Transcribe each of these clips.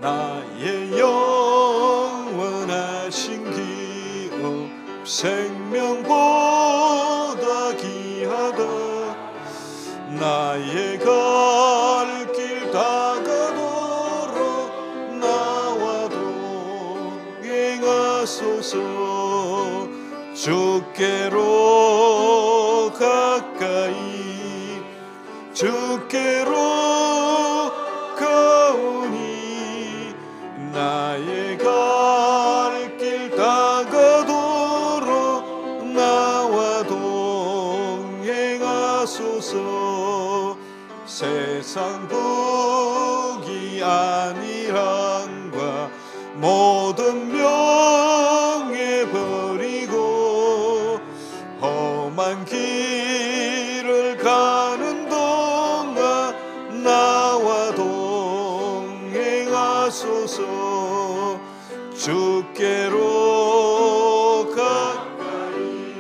나의 영원하신 기업 생명보다 귀하다. 나의 갈 길 다가도록 나와 동행하소서. 주께로 가까이 주께로 가오니 나의 갈 길 다가도록 나와 동행하소서. 세상 복이 아니란과 모든 명예 버리고 험한 길을 가는 동안 나와 동행하소서. 주께로 가까이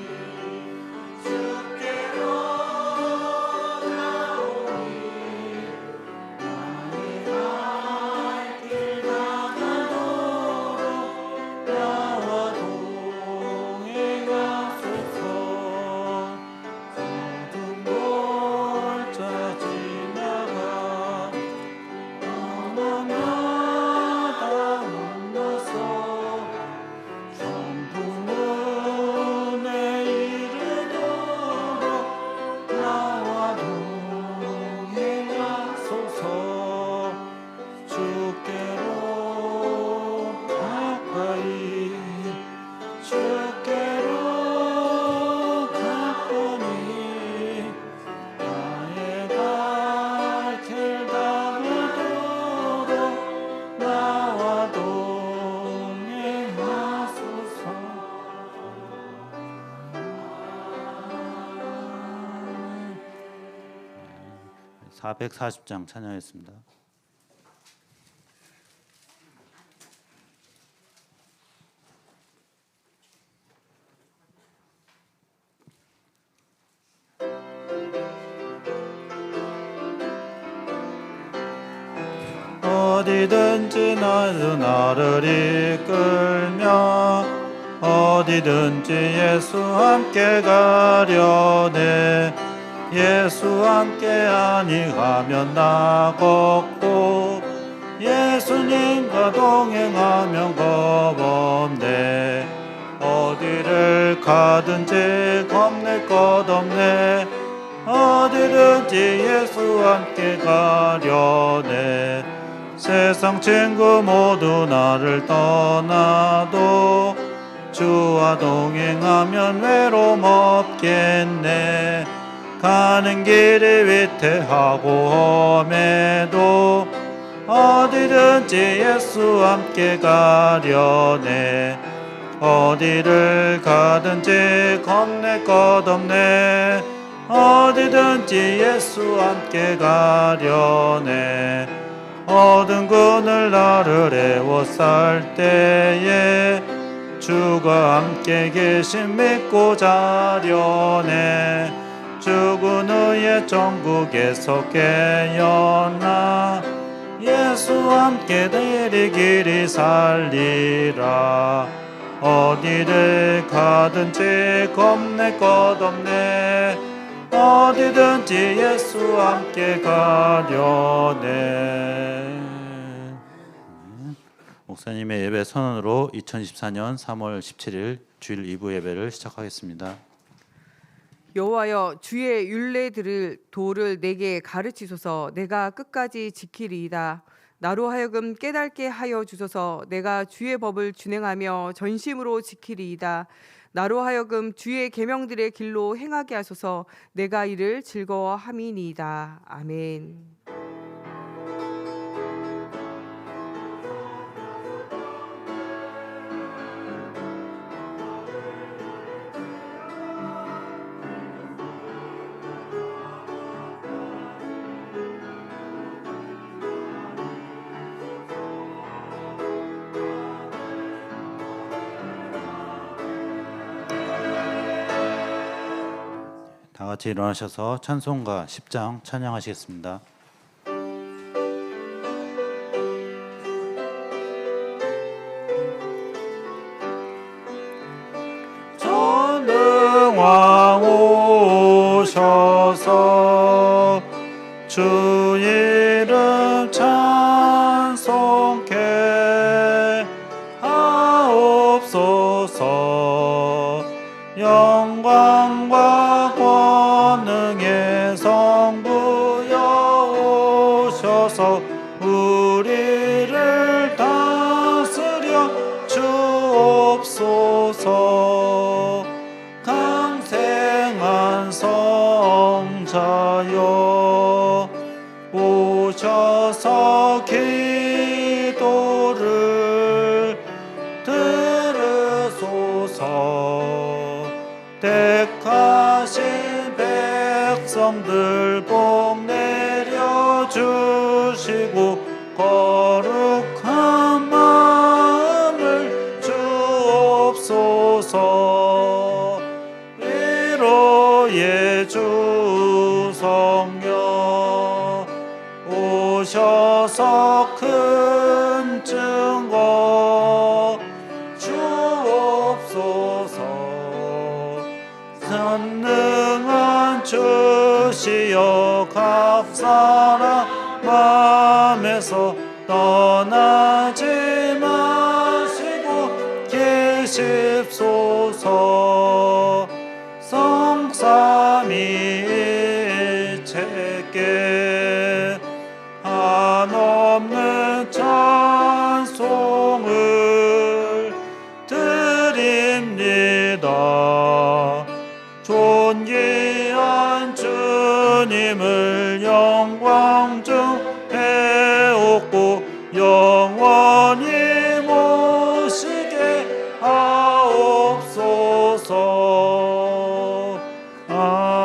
주께로 가오니 나의 갈 길 다가도록 나와 동행하소서. 모든 골짜 지나가 어마마다 만나서 천부문에 이르도록 나와 동행하소서. 주께로 가까이 주께로 가까이 나의 갈 길 다가도록 나와 동행하소서. 440장 찬양했습니다. 어디든지 나를 이끌며 어디든지 예수 함께 가려네. 예수 함께 아니하면 나 걷고 예수님과 동행하면 겁없네. 어디를 가든지 겁낼 것 없네. 어디든지 예수 함께 가려네. 세상 친구 모두 나를 떠나도 주와 동행하면 외로움 없겠네. 가는 길이 위태하고 험해도 어디든지 예수 함께 가려네. 어디를 가든지 겁낼 것 없네. 어디든지 예수 함께 가려네. 어두운 그늘 나를 에워쌀 때에 주가 함께 계신 믿고 자려네. 죽은 후에 천국에서 깨어나 예수 함께 내리 길이 살리라. 어디를 가든지 겁낼 것 없네. 어디든지 예수 함께 가려네. 목사님의 예배 선언으로 2024년 3월 17일 주일 2부 예배를 시작하겠습니다. 여호와여, 주의 율례들을 도를 내게 가르치소서. 내가 끝까지 지키리이다. 나로 하여금 깨닫게 하여 주소서. 내가 주의 법을 준행하며 전심으로 지키리이다. 나로 하여금 주의 계명들의 길로 행하게 하소서. 내가 이를 즐거워함이니이다. 아멘. 다 같이 일어나셔서 찬송가 10장 찬양하시겠습니다. 찬송케 하옵소서. 영광과 권능의 성부여 오셔서 우리를 다스려 주옵소서. 강생한 성자여 오셔서 기도를 들으소서. 택하신 백성들 복 내려주시고 거룩한 마음을 주옵소서. 위로의 주 성령 오셔서 큰 증거 주옵소서. 전능한 주시여 각 사람 맘에서 떠나지 마시고 계십소서. 성삼위일체께 한없는 찬송을 드립니다. 존귀한 주님을 영광 중 배웠고 영원히 모시게 하옵소서. 아멘.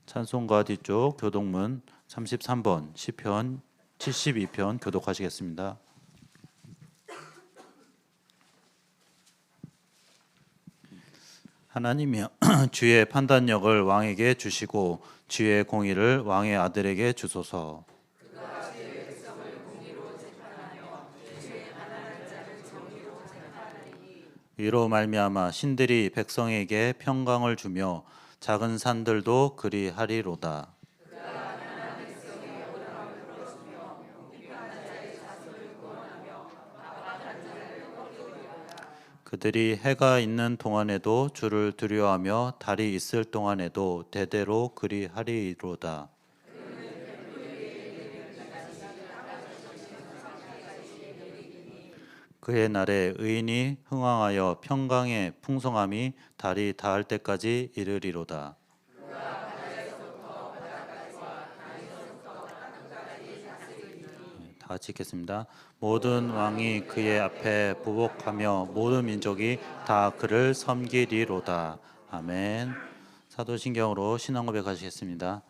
찬송가 뒤쪽 교독문 33번 시편 72편 교독하시겠습니다. 하나님이여 주의 판단력을 왕에게 주시고 주의 공의를 왕의 아들에게 주소서. 이로 말미암아 신들이 백성에게 평강을 주며 작은 산들도 그리하리로다. 그들이 해가 있는 동안에도 주를 두려워하며 달이 있을 동안에도 대대로 그리하리로다. 그의 날에 의인이 흥왕하여 평강의 풍성함이 달이 닿을 때까지 이르리로다. 다 같이 읽겠습니다. 모든 왕이 그의 앞에 보복하며 모든 민족이 다 그를 섬기리로다. 아멘. 사도신경으로 신앙 고백하시겠습니다.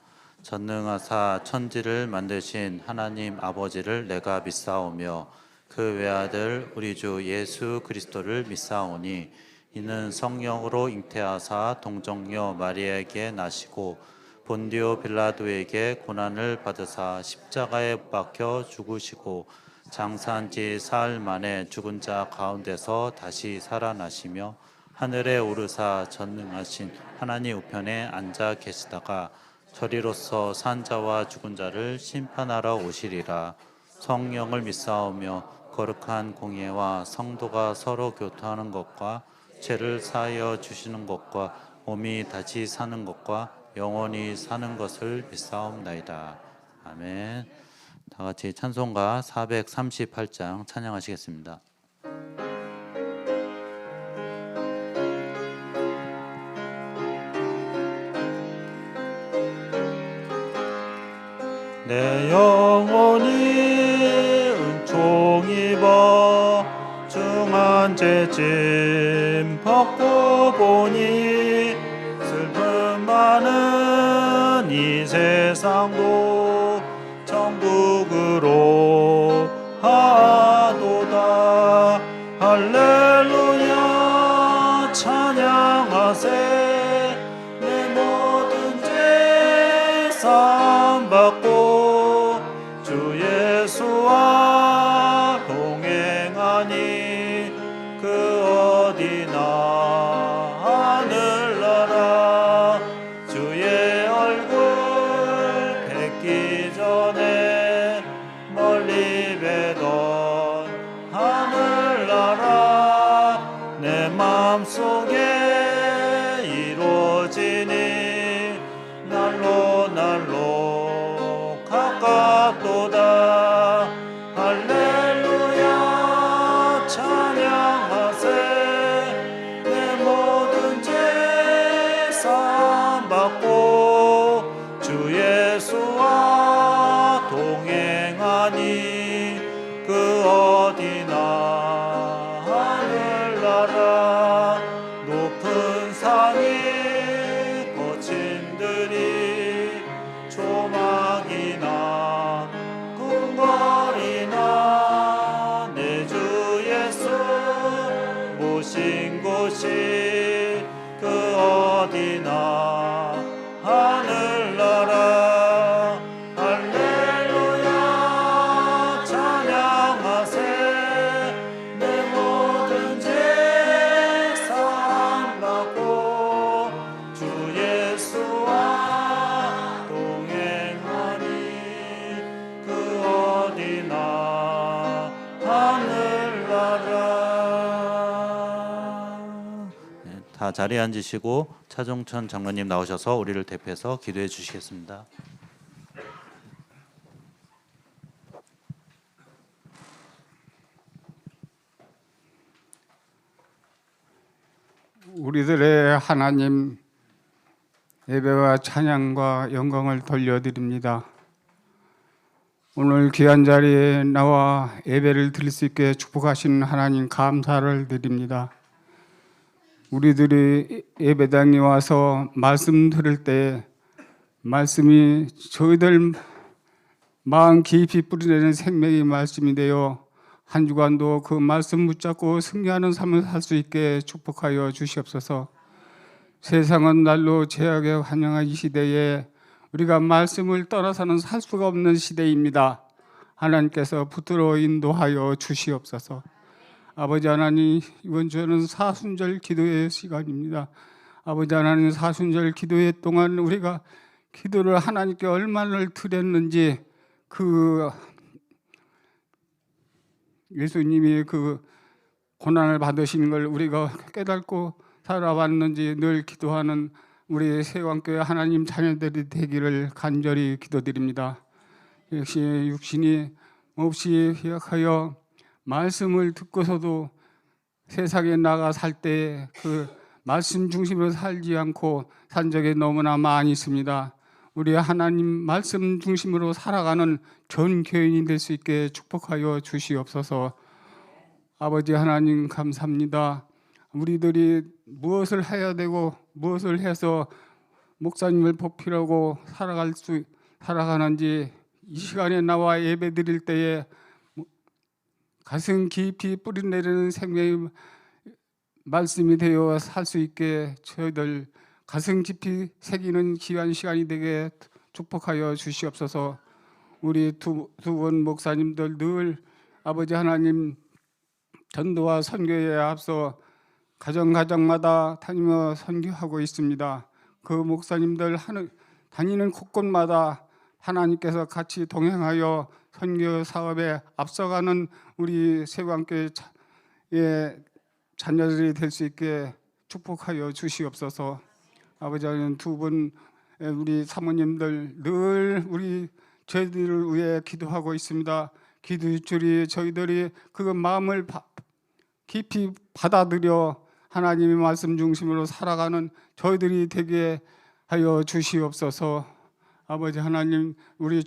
전능하사 천지를 만드신 하나님 아버지를 내가 믿사오며 그 외아들 우리 주 예수 그리스도를 믿사오니 이는 성령으로 잉태하사 동정녀 마리아에게 나시고 본디오 빌라도에게 고난을 받으사 십자가에 못 박혀 죽으시고 장사한 지 사흘 만에 죽은 자 가운데서 다시 살아나시며 하늘에 오르사 전능하신 하나님 우편에 앉아 계시다가 저리로서 산 자와 죽은 자를 심판하러 오시리라. 성령을 믿사오며 거룩한 공예와 성도가 서로 교통하는 것과 죄를 사하여 주시는 것과 몸이 다시 사는 것과 영원히 사는 것을 믿사옵나이다. 아멘. 다 같이 찬송가 438장 찬양하시겠습니다. 내 영혼이 은총 입어 중한 죄짐 벗고 보니 슬픔 많은 이 세상도 천국으로 하도다. 할렐루야 찬양하세. 내 모든 죄 사함 받고 주 예수와 동행하니 그 어디나 하늘나라 주의 얼굴 속에 이루어지니 날로 날로 가깝도다. 할렐루야 찬양하세. 내 모든 죄 사함받고 주 예수와 동행하니 그 어디나 하늘나라 높은 산이 거친들이 조망이나 궁궐이나 내 주 예수 모신 곳이 그 어디나 하늘나라. 할렐루야 찬양하세. 내 모든 죄 사함받고 주 예수와 동행하니 그 어디나 하늘나라. 네, 다 자리에 앉으시고 차종천 장로님 나오셔서 우리를 대표해서 기도해 주시겠습니다. 우리들의 하나님, 예배와 찬양과 영광을 돌려드립니다. 오늘 귀한 자리에 나와 예배를 드릴 수 있게 축복하신 하나님 감사를 드립니다. 우리들이 예배당에 와서 말씀 들을 때 말씀이 저희들 마음 깊이 뿌리내는 생명의 말씀이 되어 한 주간도 그 말씀 붙잡고 승리하는 삶을 살 수 있게 축복하여 주시옵소서. 세상은 날로 죄악에 환영한 이 시대에 우리가 말씀을 떠나서는 살 수가 없는 시대입니다. 하나님께서 붙들어 인도하여 주시옵소서. 아버지 하나님, 이번 주는 사순절 기도의 시간입니다. 아버지 하나님, 사순절 기도회 동안 우리가 기도를 하나님께 얼마나 드렸는지 그 예수님이 그 고난을 받으시는 걸 우리가 깨닫고 살아왔는지 늘 기도하는 우리 세왕교회 하나님 자녀들이 되기를 간절히 기도드립니다. 역시 육신이 없이 희약하여 말씀을 듣고서도 세상에 나가 살 때 그 말씀 중심으로 살지 않고 산 적이 너무나 많이 있습니다. 우리 하나님 말씀 중심으로 살아가는 전 교인이 될 수 있게 축복하여 주시옵소서. 아버지 하나님 감사합니다. 우리들이 무엇을 해야 되고 무엇을 해서 목사님을 보필하고 살아가는지 이 시간에 나와 예배 드릴 때에 가슴 깊이 뿌리내리는 생명의 말씀이 되어 살 수 있게 저희들 가슴 깊이 새기는 귀한 시간이 되게 축복하여 주시옵소서. 우리 두 분 목사님들 늘 아버지 하나님 전도와 선교에 앞서 가정마다 다니며 선교하고 있습니다. 그 목사님들 다니는 곳곳마다 하나님께서 같이 동행하여 선교 사업에 앞서가는 우리 세관교회의 자녀들이 될 수 있게 축복하여 주시옵소서. 아버지 하나님, 두 분 우리 사모님들 늘 우리 저희들을 위해 기도하고 있습니다. 기도의 줄이 저희들이 그 마음을 깊이 받아들여 하나님의 말씀 중심으로 살아가는 저희들이 되게 하여 주시옵소서. 아버지 하나님, 우리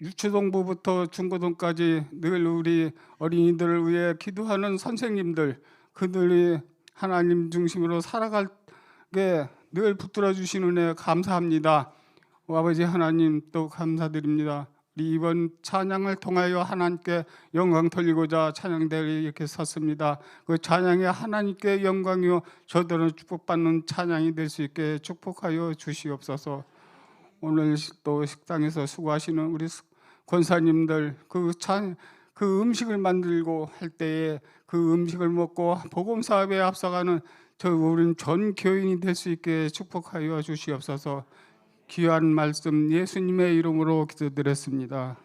유초동부부터 중고등까지 늘 우리 어린이들을 위해 기도하는 선생님들, 그들이 하나님 중심으로 살아가게 늘 붙들어 주시는 은혜 감사합니다. 아버지 하나님 또 감사드립니다. 우리 이번 찬양을 통하여 하나님께 영광 돌리고자 찬양대를 이렇게 섰습니다. 그 찬양이 하나님께 영광이요 저들은 축복받는 찬양이 될 수 있게 축복하여 주시옵소서. 오늘 또 식당에서 수고하시는 우리 권사님들 그 음식을 만들고 할 때에 그 음식을 먹고 복음 사업에 앞서가는 우리는 전 교인이 될 수 있게 축복하여 주시옵소서. 귀한 말씀 예수님의 이름으로 기도드렸습니다.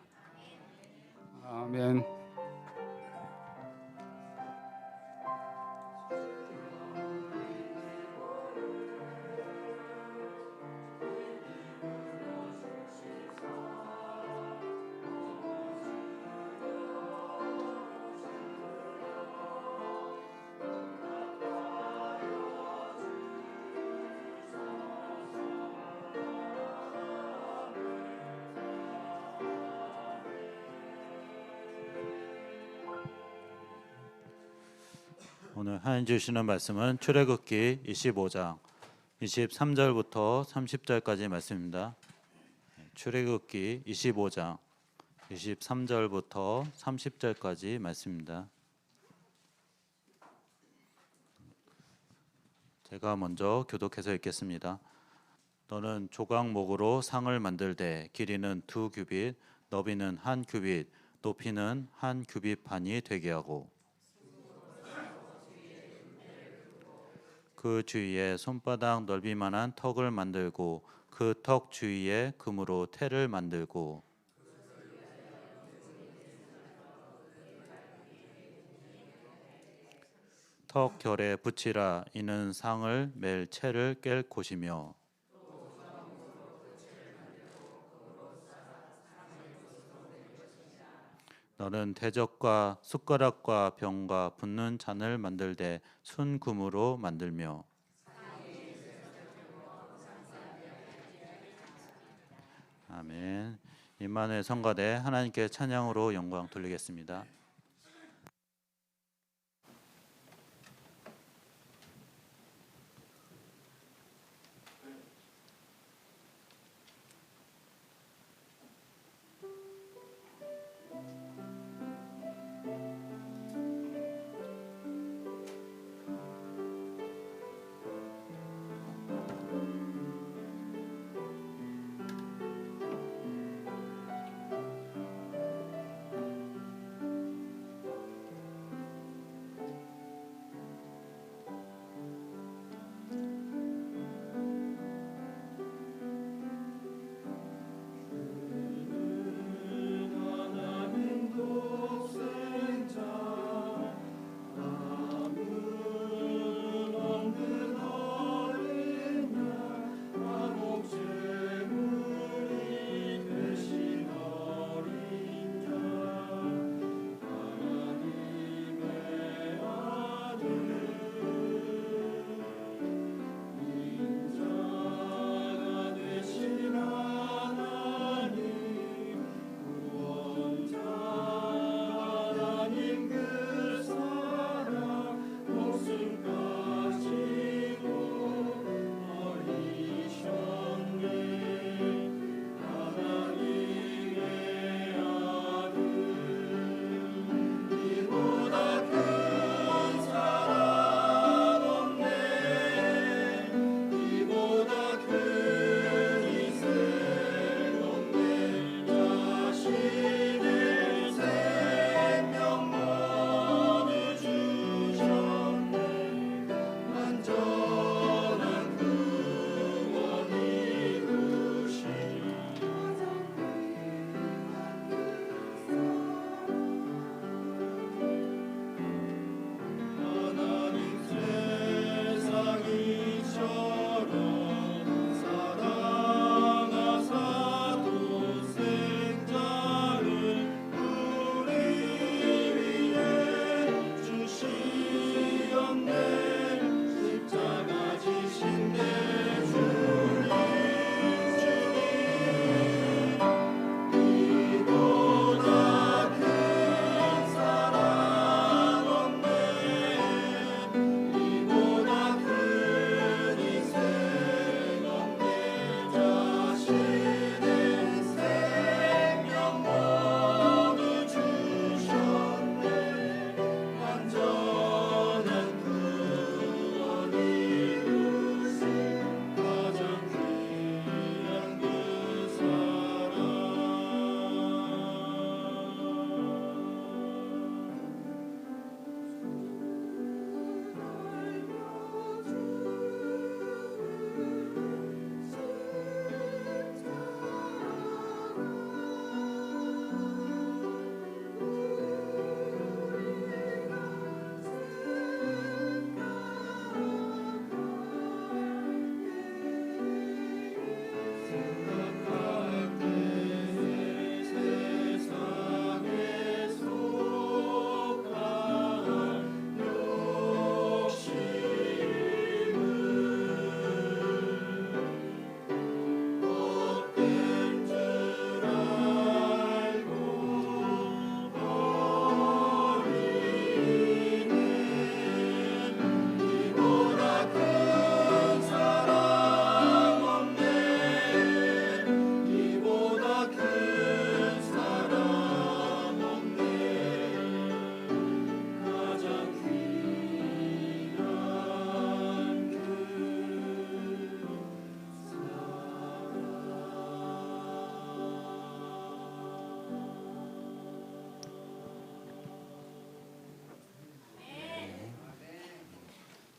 아멘. 오늘 하나님 주시는 말씀은 출애굽기 25장 23절부터 30절까지 말씀입니다. 출애굽기 25장 23절부터 30절까지 말씀입니다. 제가 먼저 교독해서 읽겠습니다. 너는 조각목으로 상을 만들되 길이는 2규빗, 너비는 1규빗, 높이는 1규빗 반이 되게 하고 그 주위에 손바닥 넓이만한 턱을 만들고 그 턱 주위에 금으로 태를 만들고 턱 결에 붙이라. 이는 상을 맬 채를 깰 곳이며 너는 대적과 숟가락과 병과 붓는 잔을 만들되 순금으로 만들며 아멘. 임마누엘 성가대 하나님께 찬양으로 영광 돌리겠습니다.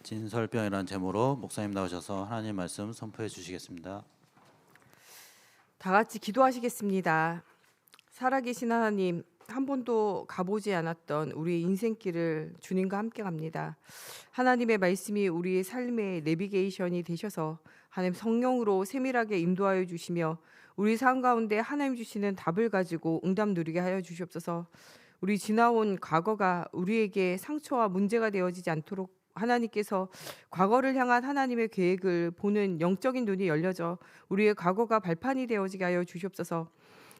진설병이라는 제목으로 목사님 나오셔서 하나님 말씀 선포해 주시겠습니다. 다 같이 기도하시겠습니다. 살아계신 하나님, 한 번도 가보지 않았던 우리의 인생길을 주님과 함께 갑니다. 하나님의 말씀이 우리의 삶의 내비게이션이 되셔서 하나님 성령으로 세밀하게 인도하여 주시며 우리 삶 가운데 하나님 주시는 답을 가지고 응답 누리게 하여 주시옵소서. 우리 지나온 과거가 우리에게 상처와 문제가 되어지지 않도록 하나님께서 과거를 향한 하나님의 계획을 보는 영적인 눈이 열려져 우리의 과거가 발판이 되어지게 하여 주시옵소서.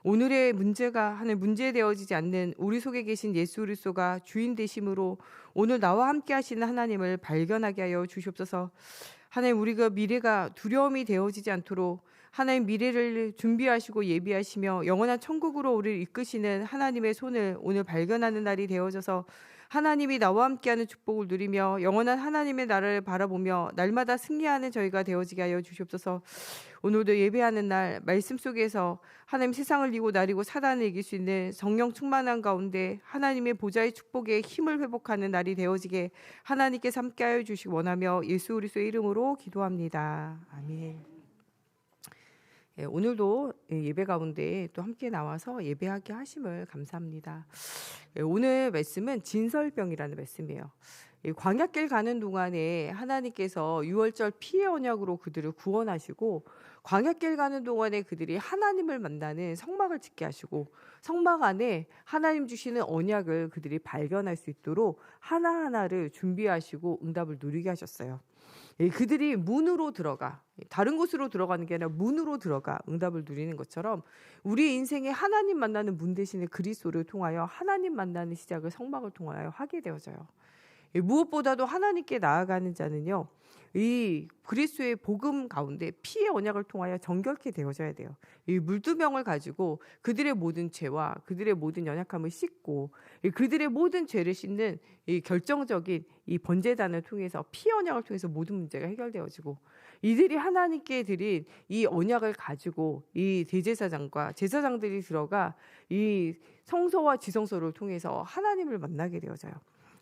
오늘의 문제가 하나님 문제 되어지지 않는 우리 속에 계신 예수 그리스도가 주인 되심으로 오늘 나와 함께 하시는 하나님을 발견하게 하여 주시옵소서. 하나님, 우리가 미래가 두려움이 되어지지 않도록 하나님 미래를 준비하시고 예비하시며 영원한 천국으로 우리를 이끄시는 하나님의 손을 오늘 발견하는 날이 되어져서 하나님이 나와 함께하는 축복을 누리며 영원한 하나님의 나라를 바라보며 날마다 승리하는 저희가 되어지게 하여 주시옵소서. 오늘도 예배하는 날 말씀 속에서 하나님 세상을 이고 나리고 사단을 이길 수 있는 성령 충만한 가운데 하나님의 보좌의 축복에 힘을 회복하는 날이 되어지게 하나님께서 함께하여 주시기 원하며 예수 그리스도의 이름으로 기도합니다. 아멘. 오늘도 예배 가운데 또 함께 나와서 예배하게 하심을 감사합니다. 오늘 말씀은 진설병이라는 말씀이에요. 광야길 가는 동안에 하나님께서 유월절 피의 언약으로 그들을 구원하시고 광야길 가는 동안에 그들이 하나님을 만나는 성막을 짓게 하시고 성막 안에 하나님 주시는 언약을 그들이 발견할 수 있도록 하나하나를 준비하시고 응답을 누리게 하셨어요. 그들이 문으로 들어가, 다른 곳으로 들어가는 게 아니라 문으로 들어가 응답을 누리는 것처럼 우리 인생에 하나님 만나는 문 대신에 그리스도를 통하여 하나님 만나는 시작을 성막을 통하여 하게 되어져요. 무엇보다도 하나님께 나아가는 자는요, 이 그리스도의 복음 가운데 피의 언약을 통하여 정결케 되어져야 돼요. 이 물두병을 가지고 그들의 모든 죄와 그들의 모든 연약함을 씻고 그들의 모든 죄를 씻는 이 결정적인 이 번제단을 통해서 피의 언약을 통해서 모든 문제가 해결되어지고 이들이 하나님께 드린 이 언약을 가지고 이 대제사장과 제사장들이 들어가 이 성소와 지성소를 통해서 하나님을 만나게 되어져요.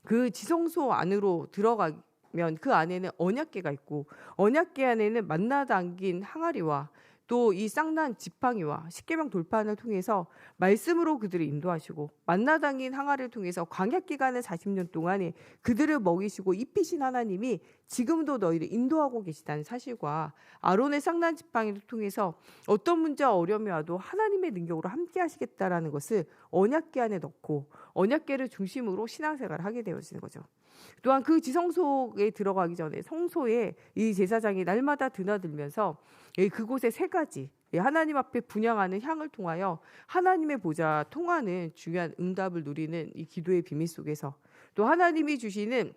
그 지성소 안으로 들어가면 그 안에는 언약궤가 있고 언약궤 안에는 만나 담긴 항아리와 또 이 쌍난 지팡이와 십계명 돌판을 통해서 말씀으로 그들을 인도하시고 만나 담긴 항아리를 통해서 광야 기간의 40년 동안에 그들을 먹이시고 입히신 하나님이 지금도 너희를 인도하고 계시다는 사실과 아론의 쌍난 지팡이를 통해서 어떤 문제와 어려움이 와도 하나님의 능력으로 함께 하시겠다라는 것을 언약궤 안에 넣고 언약궤를 중심으로 신앙생활을 하게 되어지는 거죠. 또한 그 지성소에 들어가기 전에 성소에 이 제사장이 날마다 드나들면서 그곳에 세 가지 하나님 앞에 분향하는 향을 통하여 하나님의 보좌 통하는 중요한 응답을 누리는 이 기도의 비밀 속에서 또 하나님이 주시는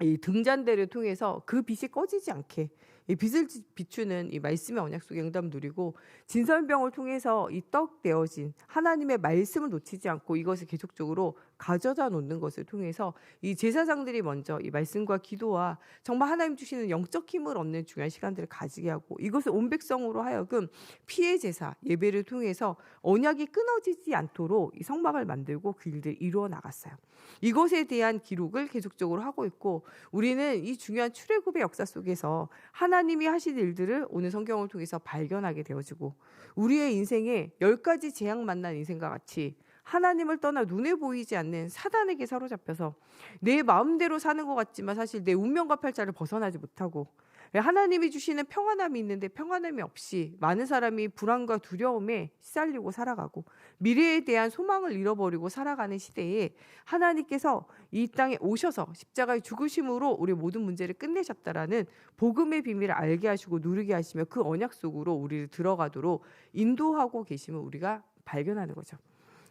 이 등잔대를 통해서 그 빛이 꺼지지 않게 이 빛을 비추는 이 말씀의 언약 속에 응답을 누리고 진설병을 통해서 이 떡 되어진 하나님의 말씀을 놓치지 않고 이것을 계속적으로 가져다 놓는 것을 통해서 이 제사장들이 먼저 이 말씀과 기도와 정말 하나님 주시는 영적 힘을 얻는 중요한 시간들을 가지게 하고 이것을 온 백성으로 하여금 피의 제사 예배를 통해서 언약이 끊어지지 않도록 이 성막을 만들고 그 일들을 이루어 나갔어요. 이것에 대한 기록을 계속적으로 하고 있고 우리는 이 중요한 출애굽의 역사 속에서 하나님이 하신 일들을 오늘 성경을 통해서 발견하게 되어지고 우리의 인생에 10가지 재앙 만난 인생과 같이 하나님을 떠나 눈에 보이지 않는 사단에게 사로잡혀서 내 마음대로 사는 것 같지만 사실 내 운명과 팔자를 벗어나지 못하고 하나님이 주시는 평안함이 있는데 평안함이 없이 많은 사람이 불안과 두려움에 시달리고 살아가고 미래에 대한 소망을 잃어버리고 살아가는 시대에 하나님께서 이 땅에 오셔서 십자가의 죽으심으로 우리 모든 문제를 끝내셨다라는 복음의 비밀을 알게 하시고 누리게 하시며 그 언약 속으로 우리를 들어가도록 인도하고 계심을 우리가 발견하는 거죠.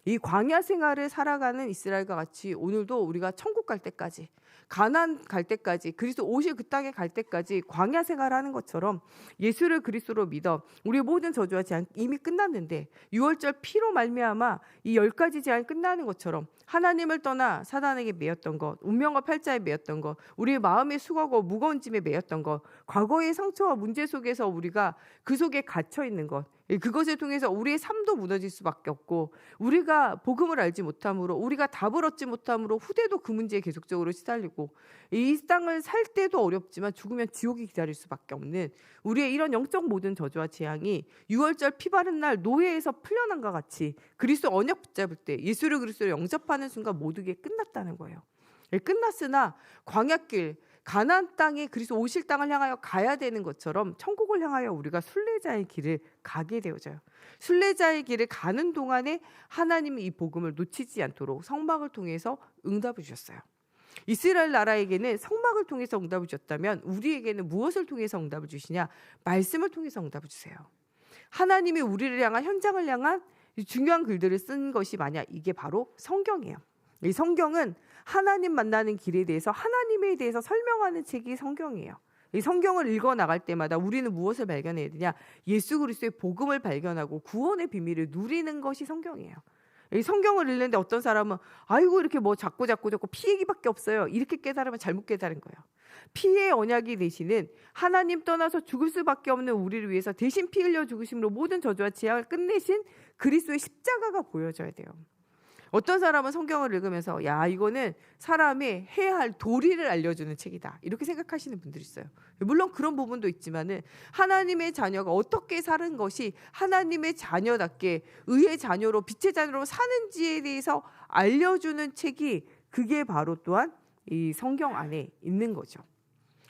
이 광야 생활을 살아가는 이스라엘과 같이 오늘도 우리가 천국 갈 때까지 가나안 갈 때까지 그리스도 오실 그 땅에 갈 때까지 광야 생활하는 것처럼 예수를 그리스도로 믿어 우리의 모든 저주와 재앙 이미 끝났는데 유월절 피로 말미암아 이 10가지 재앙이 끝나는 것처럼 하나님을 떠나 사단에게 매였던 것, 운명과 팔자에 매였던 것, 우리의 마음의 수고하고 무거운 짐에 매였던 것, 과거의 상처와 문제 속에서 우리가 그 속에 갇혀 있는 것, 그것을 통해서 우리의 삶도 무너질 수밖에 없고, 우리가 복음을 알지 못함으로, 우리가 답을 얻지 못함으로 후대도 그 문제에 계속적으로 시달리고, 이 땅을 살 때도 어렵지만 죽으면 지옥이 기다릴 수밖에 없는 우리의 이런 영적 모든 저주와 재앙이 6월절 피 바른 날 노예에서 풀려난과 같이 그리스도 언약 붙잡을 때 예수를 그리스도로 영접하는 순간 모든 게 끝났다는 거예요. 끝났으나 광야길, 가나안 땅에 그리스도 오실 땅을 향하여 가야 되는 것처럼 천국을 향하여 우리가 순례자의 길을 가게 되어져요. 순례자의 길을 가는 동안에 하나님이 이 복음을 놓치지 않도록 성막을 통해서 응답을 주셨어요. 이스라엘 나라에게는 성막을 통해서 응답을 주셨다면 우리에게는 무엇을 통해서 응답을 주시냐? 말씀을 통해서 응답을 주세요. 하나님이 우리를 향한, 현장을 향한 중요한 글들을 쓴 것이 만약 이게 바로 성경이에요. 이 성경은 하나님 만나는 길에 대해서, 하나님에 대해서 설명하는 책이 성경이에요. 이 성경을 읽어 나갈 때마다 우리는 무엇을 발견해야 되냐? 예수 그리스도의 복음을 발견하고 구원의 비밀을 누리는 것이 성경이에요. 이 성경을 읽는데 어떤 사람은 아이고 이렇게 뭐 자꾸 피 얘기밖에 없어요. 이렇게 깨달으면 잘못 깨달은 거예요. 피의 언약이 되시는, 하나님 떠나서 죽을 수밖에 없는 우리를 위해서 대신 피 흘려 죽으심으로 모든 저주와 재앙을 끝내신 그리스도의 십자가가 보여져야 돼요. 어떤 사람은 성경을 읽으면서 야, 이거는 사람이 해야 할 도리를 알려주는 책이다, 이렇게 생각하시는 분들이 있어요. 물론 그런 부분도 있지만은 하나님의 자녀가 어떻게 사는 것이 하나님의 자녀답게 의의 자녀로, 빛의 자녀로 사는지에 대해서 알려주는 책이, 그게 바로 또한 이 성경 안에 있는 거죠.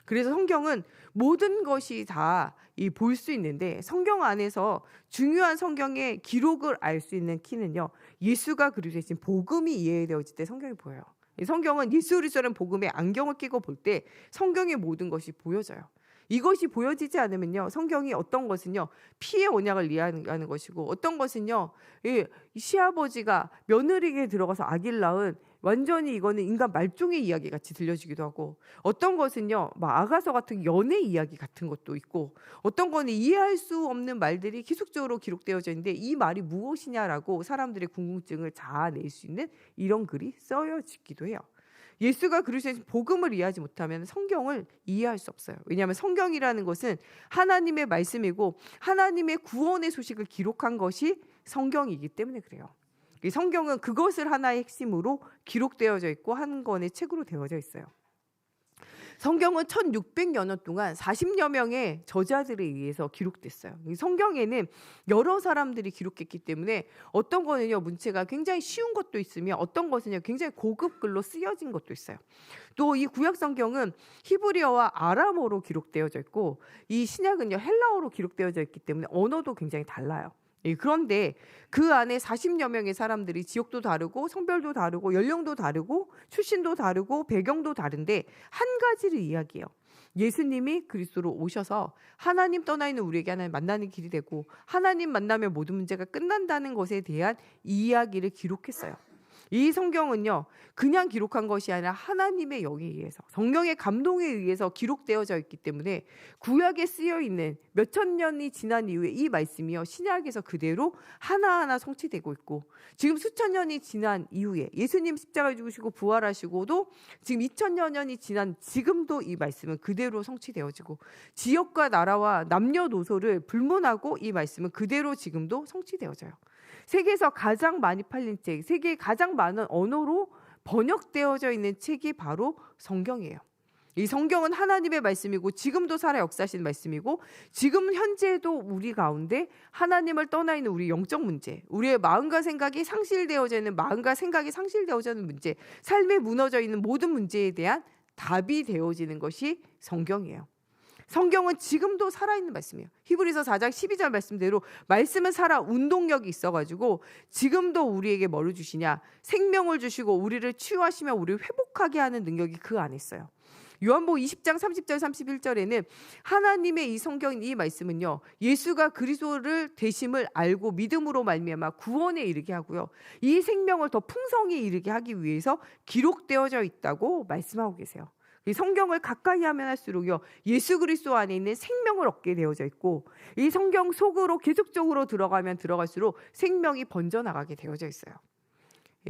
그래서 성경은 모든 것이 다 볼 수 있는데, 성경 안에서 중요한 성경의 기록을 알 수 있는 키는요, 예수가 그리스도이신 복음이 이해되어질 때 성경이 보여요. 이 성경은 예수 그리스도라는 복음의 안경을 끼고 볼 때 성경의 모든 것이 보여져요. 이것이 보여지지 않으면요, 성경이 어떤 것은요 피의 언약을 이해하는 것이고, 어떤 것은요 이 시아버지가 며느리에게 들어가서 아기를 낳은, 완전히 이거는 인간 말종의 이야기 같이 들려지기도 하고, 어떤 것은요 막 아가서 같은 연애 이야기 같은 것도 있고, 어떤 거는 이해할 수 없는 말들이 기술적으로 기록되어져 있는데 이 말이 무엇이냐라고 사람들의 궁금증을 자아낼 수 있는 이런 글이 써여지기도 해요. 예수가 그리스도의 복음을 이해하지 못하면 성경을 이해할 수 없어요. 왜냐하면 성경이라는 것은 하나님의 말씀이고 하나님의 구원의 소식을 기록한 것이 성경이기 때문에 그래요. 이 성경은 그것을 하나의 핵심으로 기록되어져 있고 한 권의 책으로 되어져 있어요. 성경은 1600여 년 동안 40여 명의 저자들에 의해서 기록됐어요. 이 성경에는 여러 사람들이 기록했기 때문에 어떤 거는요 문체가 굉장히 쉬운 것도 있으며, 어떤 것은요 굉장히 고급 글로 쓰여진 것도 있어요. 또 이 구약 성경은 히브리어와 아람어로 기록되어져 있고, 이 신약은요 헬라어로 기록되어져 있기 때문에 언어도 굉장히 달라요. 그런데 그 안에 40여 명의 사람들이 지역도 다르고 성별도 다르고 연령도 다르고 출신도 다르고 배경도 다른데 한 가지를 이야기해요. 예수님이 그리스도로 오셔서 하나님 떠나 있는 우리에게 하나님 만나는 길이 되고, 하나님 만나면 모든 문제가 끝난다는 것에 대한 이야기를 기록했어요. 이 성경은요 그냥 기록한 것이 아니라 하나님의 영에 의해서, 성령의 감동에 의해서 기록되어져 있기 때문에 구약에 쓰여 있는 몇천 년이 지난 이후에 이 말씀이요 신약에서 그대로 하나하나 성취되고 있고, 지금 수천 년이 지난 이후에 예수님 십자가에 죽으시고 부활하시고도 지금 2000여 년이 지난 지금도 이 말씀은 그대로 성취되어지고, 지역과 나라와 남녀노소를 불문하고 이 말씀은 그대로 지금도 성취되어져요. 세계에서 가장 많이 팔린 책, 세계에 가장 많은 언어로 번역되어져 있는 책이 바로 성경이에요. 이 성경은 하나님의 말씀이고 지금도 살아 역사하시는 말씀이고, 지금 현재도 우리 가운데 하나님을 떠나 있는 우리 영적 문제, 우리의 마음과 생각이 상실되어져 있는, 마음과 생각이 상실되어져 있는 문제, 삶에 무너져 있는 모든 문제에 대한 답이 되어지는 것이 성경이에요. 성경은 지금도 살아있는 말씀이에요. 히브리서 4장 12절 말씀대로 말씀은 살아 운동력이 있어가지고 지금도 우리에게 뭐를 주시냐? 생명을 주시고 우리를 치유하시며 우리를 회복하게 하는 능력이 그 안에 있어요. 요한복음 20장 30절 31절에는 하나님의 이 성경인 이 말씀은요 예수가 그리스도를 되심을 알고 믿음으로 말미암아 구원에 이르게 하고요, 이 생명을 더 풍성히 이르게 하기 위해서 기록되어져 있다고 말씀하고 계세요. 이 성경을 가까이 하면 할수록요 예수 그리스도 안에 있는 생명을 얻게 되어져 있고, 이 성경 속으로 계속적으로 들어가면 들어갈수록 생명이 번져나가게 되어져 있어요.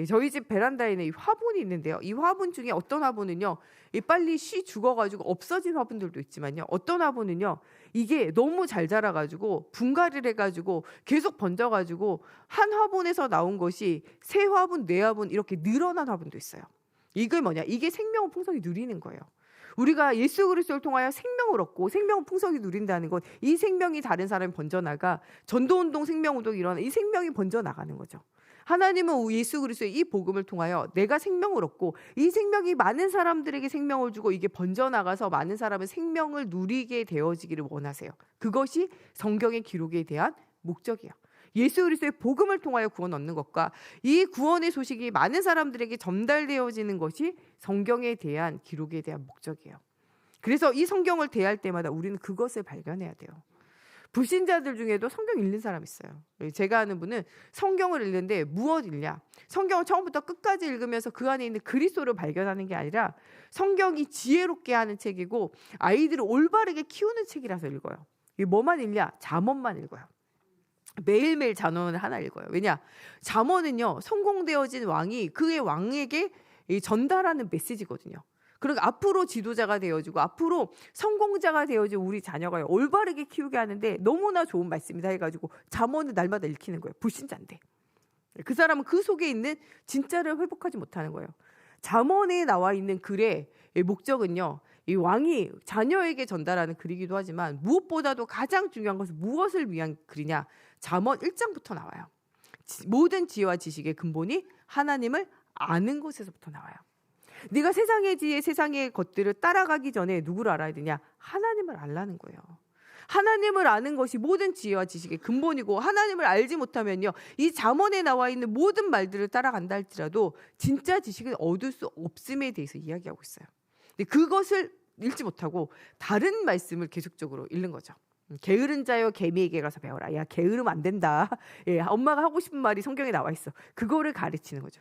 저희 집 베란다에는 이 화분이 있는데요. 이 화분 중에 어떤 화분은요, 빨리 죽어가지고 없어진 화분들도 있지만요. 어떤 화분은요, 이게 너무 잘 자라가지고 분갈이를 해가지고 계속 번져가지고 한 화분에서 나온 것이 세 화분, 네 화분 이렇게 늘어난 화분도 있어요. 이게 뭐냐? 이게 생명의 풍성이 누리는 거예요. 우리가 예수 그리스도를 통하여 생명을 얻고 생명의 풍성이 누린다는 건 이 생명이 다른 사람이 번져나가 전도운동, 생명운동이 일어나 이 생명이 번져나가는 거죠. 하나님은 예수 그리스도의 이 복음을 통하여 내가 생명을 얻고 이 생명이 많은 사람들에게 생명을 주고 이게 번져나가서 많은 사람의 생명을 누리게 되어지기를 원하세요. 그것이 성경의 기록에 대한 목적이에요. 예수 그리스도의 복음을 통하여 구원 얻는 것과 이 구원의 소식이 많은 사람들에게 전달되어지는 것이 성경에 대한 기록에 대한 목적이에요. 그래서 이 성경을 대할 때마다 우리는 그것을 발견해야 돼요. 불신자들 중에도 성경 읽는 사람 있어요. 제가 아는 분은 성경을 읽는데 무엇 읽냐? 성경을 처음부터 끝까지 읽으면서 그 안에 있는 그리스도를 발견하는 게 아니라 성경이 지혜롭게 하는 책이고 아이들을 올바르게 키우는 책이라서 읽어요. 이게 뭐만 읽냐? 잠언만 읽어요. 매일매일 잠언을 하나 읽어요. 왜냐? 잠언은요, 성공되어진 왕이 그의 왕에게 전달하는 메시지거든요. 그러니까 앞으로 지도자가 되어지고 앞으로 성공자가 되어진 우리 자녀가 올바르게 키우게 하는데 너무나 좋은 말씀이다 해가지고 잠언을 날마다 읽히는 거예요. 불신자인데. 그 사람은 그 속에 있는 진짜를 회복하지 못하는 거예요. 잠언에 나와 있는 글의 목적은요, 이 왕이 자녀에게 전달하는 글이기도 하지만 무엇보다도 가장 중요한 것은 무엇을 위한 글이냐? 잠언 1장부터 나와요. 모든 지혜와 지식의 근본이 하나님을 아는 것에서부터 나와요. 네가 세상의 지혜, 세상의 것들을 따라가기 전에 누구를 알아야 되냐? 하나님을 알라는 거예요. 하나님을 아는 것이 모든 지혜와 지식의 근본이고 하나님을 알지 못하면요, 이 잠언에 나와 있는 모든 말들을 따라간다 할지라도 진짜 지식을 얻을 수 없음에 대해서 이야기하고 있어요. 근데 그것을 읽지 못하고 다른 말씀을 계속적으로 읽는 거죠. 게으른 자여 개미에게 가서 배워라. 야, 게으르면 안 된다. 예, 엄마가 하고 싶은 말이 성경에 나와 있어. 그거를 가르치는 거죠.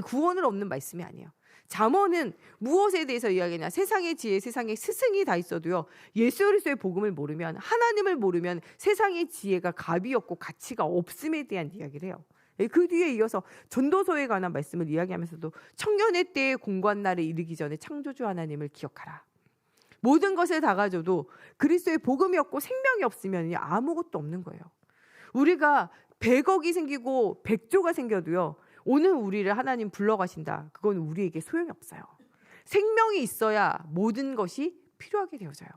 구원을 얻는 말씀이 아니에요. 잠언은 무엇에 대해서 이야기하냐? 세상의 지혜, 세상의 스승이 다 있어도요, 예수 그리스도의 복음을 모르면, 하나님을 모르면 세상의 지혜가 값이 없고 가치가 없음에 대한 이야기를 해요. 그 뒤에 이어서 전도서에 관한 말씀을 이야기하면서도 청년의 때의 공고한 날에 이르기 전에 창조주 하나님을 기억하라. 모든 것을 다 가져도 그리스도의 복음이 없고 생명이 없으면 아무것도 없는 거예요. 우리가 100억이 생기고 100조가 생겨도요, 오늘 우리를 하나님 불러가신다. 그건 우리에게 소용이 없어요. 생명이 있어야 모든 것이 필요하게 되어져요.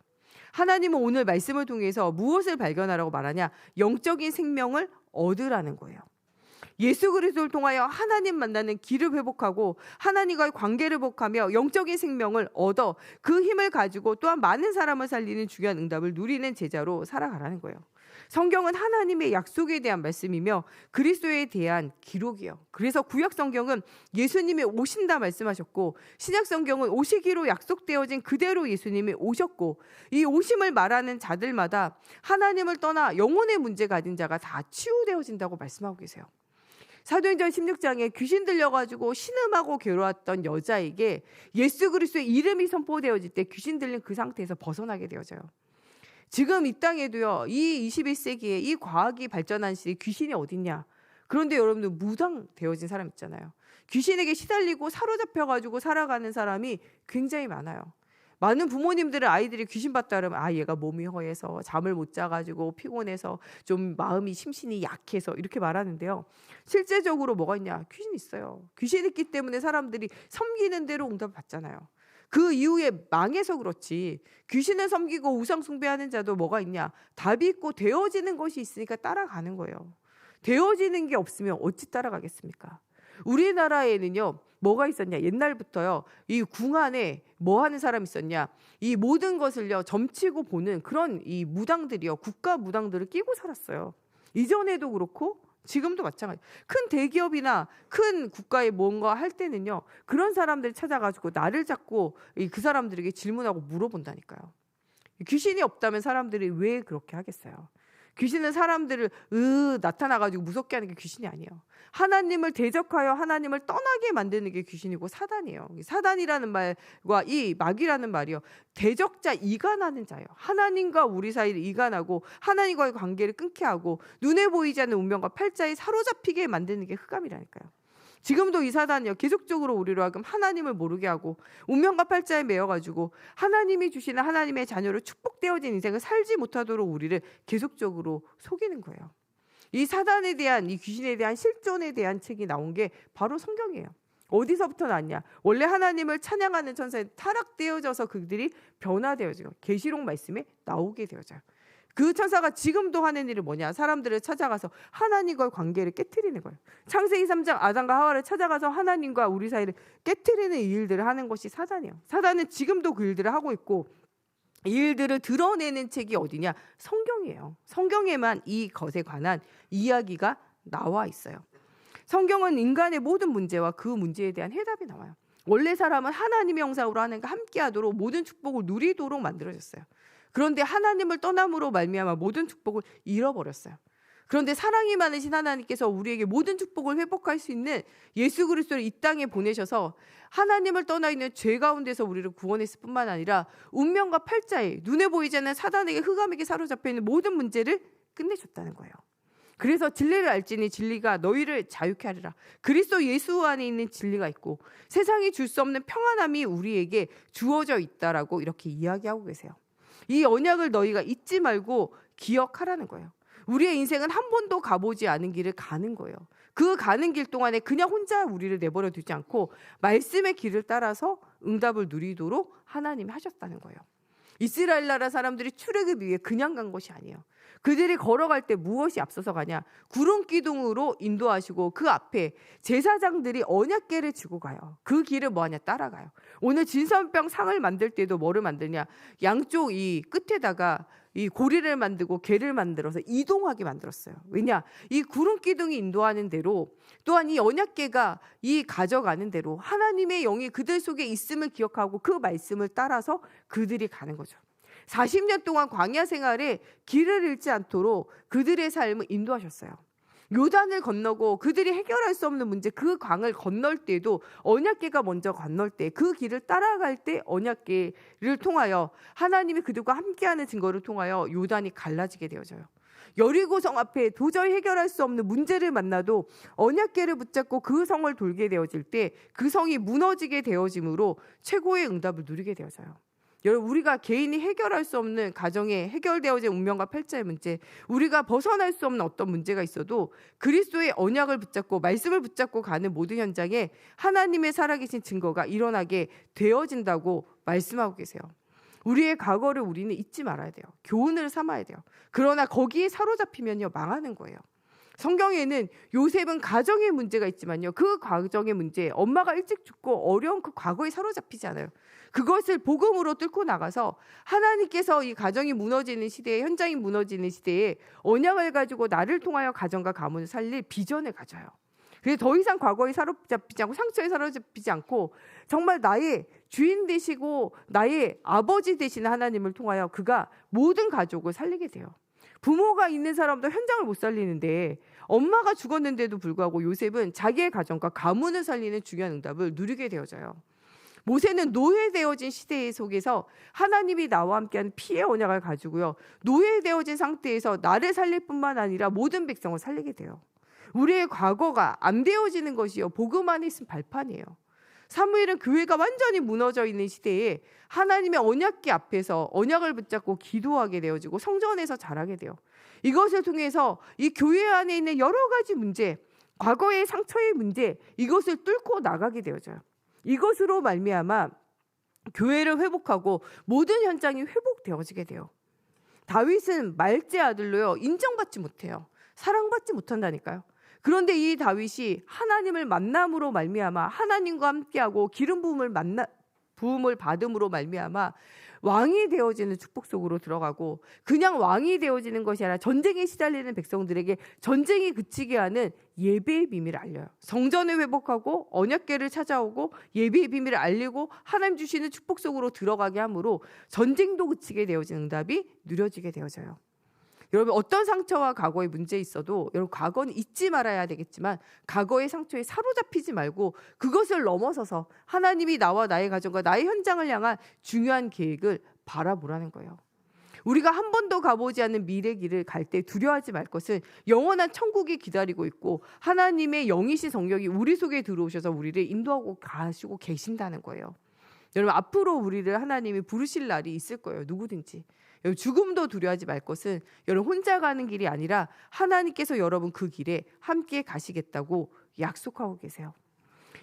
하나님은 오늘 말씀을 통해서 무엇을 발견하라고 말하냐? 영적인 생명을 얻으라는 거예요. 예수 그리스도를 통하여 하나님 만나는 길을 회복하고 하나님과의 관계를 회복하며 영적인 생명을 얻어 그 힘을 가지고 또한 많은 사람을 살리는 중요한 응답을 누리는 제자로 살아가라는 거예요. 성경은 하나님의 약속에 대한 말씀이며 그리스도에 대한 기록이에요. 그래서 구약 성경은 예수님이 오신다 말씀하셨고 신약 성경은 오시기로 약속되어진 그대로 예수님이 오셨고 이 오심을 말하는 자들마다 하나님을 떠나 영혼의 문제 가진 자가 다 치유되어진다고 말씀하고 계세요. 사도행전 16장에 귀신 들려가지고 신음하고 괴로웠던 여자에게 예수 그리스도의 이름이 선포되어질 때 귀신 들린 그 상태에서 벗어나게 되어져요. 지금 이 땅에도요, 이 21세기에 이 과학이 발전한 시대에 귀신이 어딨냐? 그런데 여러분들 무당되어진 사람 있잖아요. 귀신에게 시달리고 사로잡혀가지고 살아가는 사람이 굉장히 많아요. 많은 부모님들은 아이들이 귀신 봤다 그러면 얘가 몸이 허해서 잠을 못 자가지고 피곤해서 좀 마음이 심신이 약해서 이렇게 말하는데요. 실제적으로 뭐가 있냐? 귀신 있어요. 귀신 있기 때문에 사람들이 섬기는 대로 응답을 받잖아요. 그 이후에 망해서 그렇지 귀신을 섬기고 우상 숭배하는 자도 뭐가 있냐? 답이 있고 되어지는 것이 있으니까 따라가는 거예요. 되어지는 게 없으면 어찌 따라가겠습니까? 우리나라에는요, 뭐가 있었냐? 옛날부터요, 이 궁 안에 뭐 하는 사람 있었냐? 이 모든 것을요, 점치고 보는 그런 이 무당들이요, 국가 무당들을 끼고 살았어요. 이전에도 그렇고 지금도 마찬가지. 큰 대기업이나 큰 국가에 뭔가 할 때는요, 그런 사람들 찾아가지고 나를 잡고 그 사람들에게 질문하고 물어본다니까요. 귀신이 없다면 사람들이 왜 그렇게 하겠어요? 귀신은 사람들을 나타나가지고 무섭게 하는 게 귀신이 아니에요. 하나님을 대적하여 하나님을 떠나게 만드는 게 귀신이고 사단이에요. 사단이라는 말과 이 마귀라는 말이요, 대적자, 이간하는 자예요. 하나님과 우리 사이를 이간하고 하나님과의 관계를 끊게 하고 눈에 보이지 않는 운명과 팔자에 사로잡히게 만드는 게 흑암이라니까요. 지금도 이 사단이요 계속적으로 우리로 하여금 하나님을 모르게 하고 운명과 팔자에 매여가지고 하나님이 주시는 하나님의 자녀로 축복되어진 인생을 살지 못하도록 우리를 계속적으로 속이는 거예요. 이 사단에 대한, 이 귀신에 대한 실존에 대한 책이 나온 게 바로 성경이에요. 어디서부터 났냐? 원래 하나님을 찬양하는 천사에 타락되어져서 그들이 변화되어져요. 계시록 말씀에 나오게 되어져요. 그 천사가 지금도 하는 일이 뭐냐? 사람들을 찾아가서 하나님과의 관계를 깨트리는 거예요. 창세기 3장 아담과 하와를 찾아가서 하나님과 우리 사이를 깨트리는 이 일들을 하는 것이 사단이에요. 사단은 지금도 그 일들을 하고 있고, 이 일들을 드러내는 책이 어디냐? 성경이에요. 성경에만 이 것에 관한 이야기가 나와 있어요. 성경은 인간의 모든 문제와 그 문제에 대한 해답이 나와요. 원래 사람은 하나님의 형상으로 하나님과 함께하도록 모든 축복을 누리도록 만들어졌어요. 그런데 하나님을 떠남으로 말미암아 모든 축복을 잃어버렸어요. 그런데 사랑이 많으신 하나님께서 우리에게 모든 축복을 회복할 수 있는 예수 그리스도를 이 땅에 보내셔서 하나님을 떠나 있는 죄 가운데서 우리를 구원했을 뿐만 아니라 운명과 팔자에 눈에 보이지 않는 사단에게 흑암에게 사로잡혀 있는 모든 문제를 끝내줬다는 거예요. 그래서 진리를 알지니 진리가 너희를 자유케 하리라. 그리스도 예수 안에 있는 진리가 있고 세상이 줄 수 없는 평안함이 우리에게 주어져 있다라고 이렇게 이야기하고 계세요. 이 언약을 너희가 잊지 말고 기억하라는 거예요. 우리의 인생은 한 번도 가보지 않은 길을 가는 거예요. 그 가는 길 동안에 그냥 혼자 우리를 내버려 두지 않고 말씀의 길을 따라서 응답을 누리도록 하나님이 하셨다는 거예요. 이스라엘 나라 사람들이 출애굽 위에 그냥 간 것이 아니에요. 그들이 걸어갈 때 무엇이 앞서서 가냐? 구름 기둥으로 인도하시고 그 앞에 제사장들이 언약궤를 지고 가요. 그 길을 뭐하냐? 따라가요. 오늘 진선병 상을 만들 때도 뭐를 만드냐? 양쪽 이 끝에다가 이 고리를 만들고 궤를 만들어서 이동하게 만들었어요. 왜냐? 이 구름 기둥이 인도하는 대로 또한 이 언약궤가 이 가져가는 대로 하나님의 영이 그들 속에 있음을 기억하고 그 말씀을 따라서 그들이 가는 거죠. 40년 동안 광야 생활에 길을 잃지 않도록 그들의 삶을 인도하셨어요. 요단을 건너고 그들이 해결할 수 없는 문제, 그 강을 건널 때도 언약궤가 먼저 건널 때, 그 길을 따라갈 때 언약궤를 통하여 하나님이 그들과 함께하는 증거를 통하여 요단이 갈라지게 되어져요. 여리고성 앞에 도저히 해결할 수 없는 문제를 만나도 언약궤를 붙잡고 그 성을 돌게 되어질 때 그 성이 무너지게 되어짐으로 최고의 응답을 누리게 되어져요. 여러분, 우리가 개인이 해결할 수 없는 가정에 해결되어진 운명과 팔자의 문제, 우리가 벗어날 수 없는 어떤 문제가 있어도 그리스도의 언약을 붙잡고 말씀을 붙잡고 가는 모든 현장에 하나님의 살아계신 증거가 일어나게 되어진다고 말씀하고 계세요. 우리의 과거를 우리는 잊지 말아야 돼요. 교훈을 삼아야 돼요. 그러나 거기에 사로잡히면요 망하는 거예요. 성경에는 요셉은 가정의 문제가 있지만요, 그 가정의 문제, 엄마가 일찍 죽고 어려운 그 과거에 사로잡히지 않아요. 그것을 복음으로 뚫고 나가서 하나님께서 이 가정이 무너지는 시대에, 현장이 무너지는 시대에 언약을 가지고 나를 통하여 가정과 가문을 살릴 비전을 가져요. 그래서 더 이상 과거에 사로잡히지 않고 상처에 사로잡히지 않고 정말 나의 주인 되시고 나의 아버지 되시는 하나님을 통하여 그가 모든 가족을 살리게 돼요. 부모가 있는 사람도 현장을 못 살리는데 엄마가 죽었는데도 불구하고 요셉은 자기의 가정과 가문을 살리는 중요한 응답을 누리게 되어져요. 모세는 노예되어진 시대 속에서 하나님이 나와 함께하는 피의 언약을 가지고요, 노예되어진 상태에서 나를 살릴 뿐만 아니라 모든 백성을 살리게 돼요. 우리의 과거가 안 되어지는 것이요, 복음 안에 있는 발판이에요. 사무엘은 교회가 완전히 무너져 있는 시대에 하나님의 언약궤 앞에서 언약을 붙잡고 기도하게 되어지고 성전에서 자라게 돼요. 이것을 통해서 이 교회 안에 있는 여러 가지 문제, 과거의 상처의 문제, 이것을 뚫고 나가게 되어져요. 이것으로 말미암아 교회를 회복하고 모든 현장이 회복되어지게 돼요. 다윗은 말제 아들로요, 인정받지 못해요. 사랑받지 못한다니까요. 그런데 이 다윗이 하나님을 만남으로 말미암아 하나님과 함께하고 기름 부음을 받음으로 말미암아 왕이 되어지는 축복 속으로 들어가고, 그냥 왕이 되어지는 것이 아니라 전쟁에 시달리는 백성들에게 전쟁이 그치게 하는 예배의 비밀을 알려요. 성전을 회복하고 언약궤를 찾아오고 예배의 비밀을 알리고 하나님 주시는 축복 속으로 들어가게 함으로 전쟁도 그치게 되어지는 응답이 누려지게 되어져요. 여러분, 어떤 상처와 과거의 문제 있어도 여러분 과거는 잊지 말아야 되겠지만 과거의 상처에 사로잡히지 말고 그것을 넘어서서 하나님이 나와 나의 가정과 나의 현장을 향한 중요한 계획을 바라보라는 거예요. 우리가 한 번도 가보지 않는 미래 길을 갈 때 두려워하지 말 것은 영원한 천국이 기다리고 있고 하나님의 영이신 성령이 우리 속에 들어오셔서 우리를 인도하고 가시고 계신다는 거예요. 여러분, 앞으로 우리를 하나님이 부르실 날이 있을 거예요. 누구든지. 여러분, 죽음도 두려워하지 말 것은 여러분 혼자 가는 길이 아니라 하나님께서 여러분 그 길에 함께 가시겠다고 약속하고 계세요.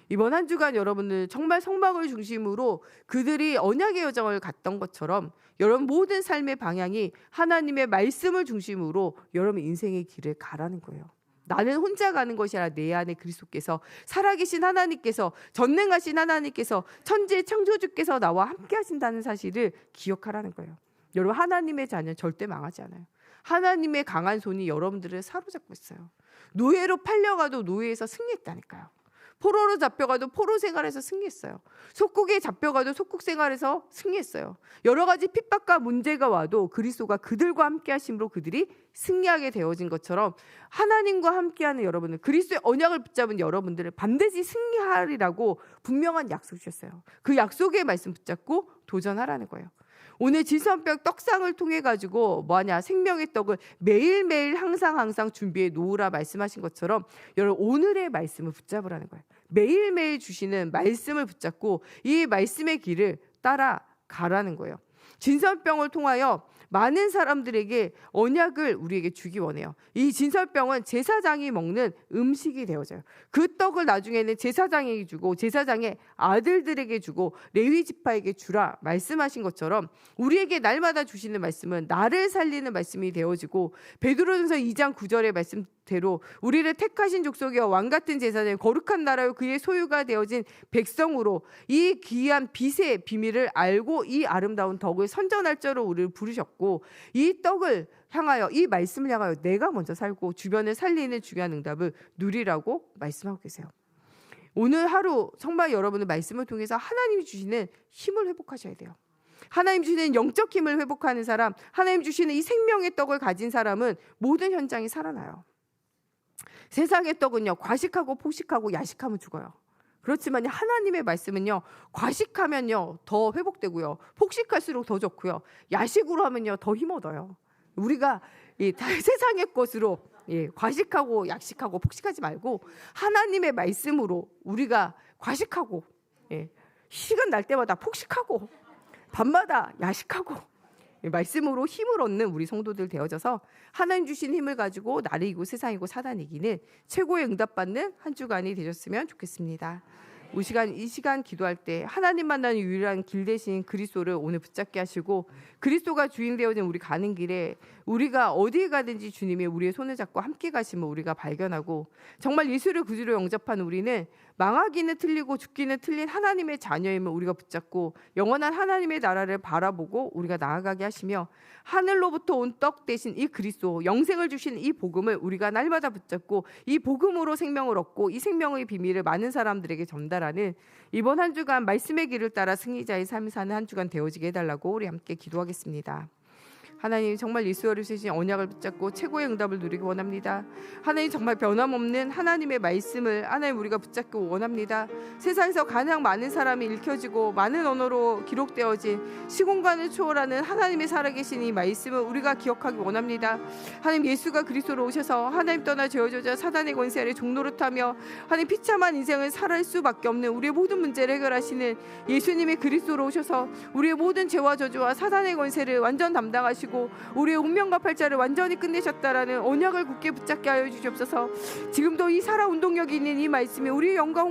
이번 한 주간 여러분들 정말 성막을 중심으로 그들이 언약의 여정을 갔던 것처럼 여러분 모든 삶의 방향이 하나님의 말씀을 중심으로 여러분 인생의 길을 가라는 거예요. 나는 혼자 가는 것이 아니라 내 안에 그리스도께서, 살아계신 하나님께서, 전능하신 하나님께서, 천지의 창조주께서 나와 함께 하신다는 사실을 기억하라는 거예요. 여러분, 하나님의 자녀는 절대 망하지 않아요. 하나님의 강한 손이 여러분들을 사로잡고 있어요. 노예로 팔려가도 노예에서 승리했다니까요. 포로로 잡혀가도 포로 생활에서 승리했어요. 속국에 잡혀가도 속국 생활에서 승리했어요. 여러 가지 핍박과 문제가 와도 그리스도가 그들과 함께 하심으로 그들이 승리하게 되어진 것처럼 하나님과 함께하는 여러분들, 그리스도의 언약을 붙잡은 여러분들을 반드시 승리하리라고 분명한 약속 주셨어요. 그 약속의 말씀 붙잡고 도전하라는 거예요. 오늘 진선병 떡상을 통해 가지고 뭐하냐, 생명의 떡을 매일매일 항상 준비해 놓으라 말씀하신 것처럼 여러분 오늘의 말씀을 붙잡으라는 거예요. 매일매일 주시는 말씀을 붙잡고 이 말씀의 길을 따라가라는 거예요. 진설병을 통하여 많은 사람들에게 언약을 우리에게 주기 원해요. 이 진설병은 제사장이 먹는 음식이 되어져요. 그 떡을 나중에는 제사장에게 주고 제사장의 아들들에게 주고 레위 지파에게 주라 말씀하신 것처럼 우리에게 날마다 주시는 말씀은 나를 살리는 말씀이 되어지고 베드로전서 2장 9절의 말씀대로 우리를 택하신 족속이여 왕같은 제사장의 거룩한 나라요 그의 소유가 되어진 백성으로 이 귀한 빛의 비밀을 알고 이 아름다운 덕을 선전할 자로 우리를 부르셨고 이 떡을 향하여, 이 말씀을 향하여 내가 먼저 살고 주변을 살리는 중요한 응답을 누리라고 말씀하고 계세요. 오늘 하루 정말 여러분의 말씀을 통해서 하나님이 주시는 힘을 회복하셔야 돼요. 하나님 주시는 영적 힘을 회복하는 사람, 하나님 주시는 이 생명의 떡을 가진 사람은 모든 현장이 살아나요. 세상의 떡은요, 과식하고 폭식하고 야식하면 죽어요. 그렇지만 하나님의 말씀은요, 과식하면요 더 회복되고요, 폭식할수록 더 좋고요, 야식으로 하면요 더 힘 얻어요. 우리가 이 세상의 것으로 과식하고 약식하고 폭식하지 말고 하나님의 말씀으로 우리가 과식하고 시간 날 때마다 폭식하고 밤마다 야식하고 말씀으로 힘을 얻는 우리 성도들 되어져서 하나님 주신 힘을 가지고 나를 이기고 세상 이기고 사단 이기는 최고의 응답받는 한 주간이 되셨으면 좋겠습니다. 이 시간 기도할 때 하나님 만나는 유일한 길 대신 그리스도를 오늘 붙잡게 하시고 그리스도가 주인 되어진 우리 가는 길에 우리가 어디에 가든지 주님이 우리의 손을 잡고 함께 가심을 우리가 발견하고 정말 예수를 구주로 영접한 우리는 망하기는 틀리고 죽기는 틀린 하나님의 자녀임을 우리가 붙잡고 영원한 하나님의 나라를 바라보고 우리가 나아가게 하시며 하늘로부터 온 떡 대신 이 그리스도 영생을 주신 이 복음을 우리가 날마다 붙잡고 이 복음으로 생명을 얻고 이 생명의 비밀을 많은 사람들에게 전달하는 이번 한 주간 말씀의 길을 따라 승리자의 삶을 사는 한 주간 되어지게 해달라고 우리 함께 기도하겠습니다. 하나님 정말 예수를 주신 언약을 붙잡고 최고의 응답을 누리기 원합니다. 하나님 정말 변함없는 하나님의 말씀을 하나님 우리가 붙잡기 원합니다. 세상에서 가장 많은 사람이 읽혀지고 많은 언어로 기록되어진 시공간을 초월하는 하나님의 살아계신 이 말씀을 우리가 기억하기 원합니다. 하나님 예수가 그리스도로 오셔서 하나님 떠나 죄어조자 사단의 권세를 종노릇하며 하나님 비참한 인생을 살아갈 수밖에 없는 우리의 모든 문제를 해결하시는 예수님이 그리스도로 오셔서 우리의 모든 죄와 저주와 사단의 권세를 완전 담당하시고 우리의 운명과 팔자를 완전히 끝내셨다라는 언약을 굳게 붙잡게 하여 주시옵소서. 지금도 이 살아 운동력이 있는 이 말씀이 우리의 영과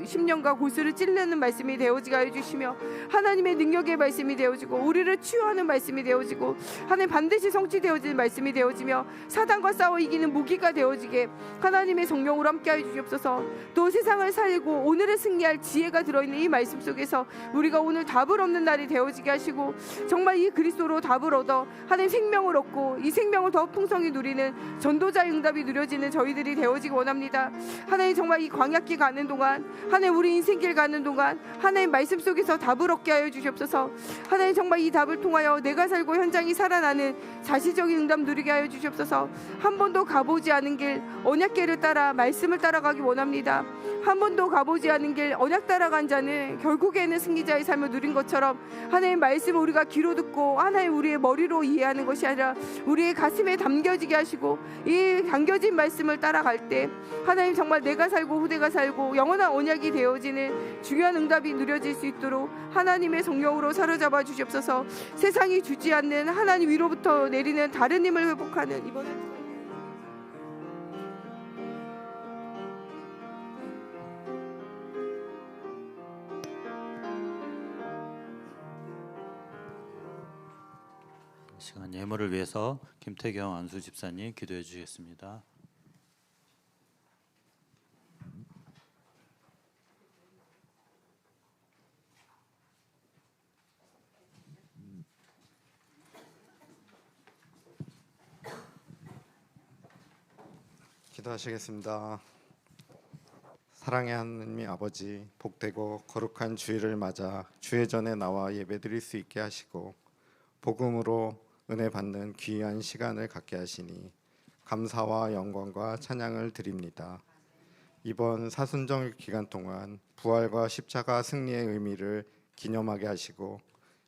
심령과 골수를 찔르는 말씀이 되어지게 하여 주시며 하나님의 능력의 말씀이 되어지고 우리를 치유하는 말씀이 되어지고 하나님 반드시 성취되어지는 말씀이 되어지며 사단과 싸워 이기는 무기가 되어지게 하나님의 성령으로 함께 하여 주시옵소서. 또 세상을 살고 오늘을 승리할 지혜가 들어있는 이 말씀 속에서 우리가 오늘 답을 얻는 날이 되어지게 하시고 정말 이 그리스도로 답을 얻어 하나님 생명을 얻고 이 생명을 더 풍성히 누리는 전도자의 응답이 누려지는 저희들이 되어지기 원합니다. 하나님 정말 이 광야길 가는 동안 하나님 우리 인생길 가는 동안 하나님 말씀 속에서 답을 얻게 하여 주시옵소서. 하나님 정말 이 답을 통하여 내가 살고 현장이 살아나는 자시적인 응답 누리게 하여 주시옵소서. 한 번도 가보지 않은 길 언약길을 따라 말씀을 따라가기 원합니다. 한 번도 가보지 않은 길 언약 따라간 자는 결국에는 승리자의 삶을 누린 것처럼 하나님 말씀을 우리가 귀로 듣고 하나님 우리의 머리로 이해하는 것이 아니라 우리의 가슴에 담겨지게 하시고 이 담겨진 말씀을 따라갈 때 하나님 정말 내가 살고 후대가 살고 영원한 언약이 되어지는 중요한 응답이 누려질 수 있도록 하나님의 성령으로 사로잡아 주시옵소서. 세상이 주지 않는 하나님 위로부터 내리는 다른 힘을 회복하는 이번 시간 예물을 위해서 김태경 안수 집사님 기도해 주시겠습니다. 기도하시겠습니다. 사랑의 하나님 아버지, 복되고 거룩한 주일을 맞아 주의 전에 나와 예배드릴 수 있게 하시고 복음으로 은혜 받는 귀한 시간을 갖게 하시니 감사와 영광과 찬양을 드립니다. 이번 사순절 기간 동안 부활과 십자가 승리의 의미를 기념하게 하시고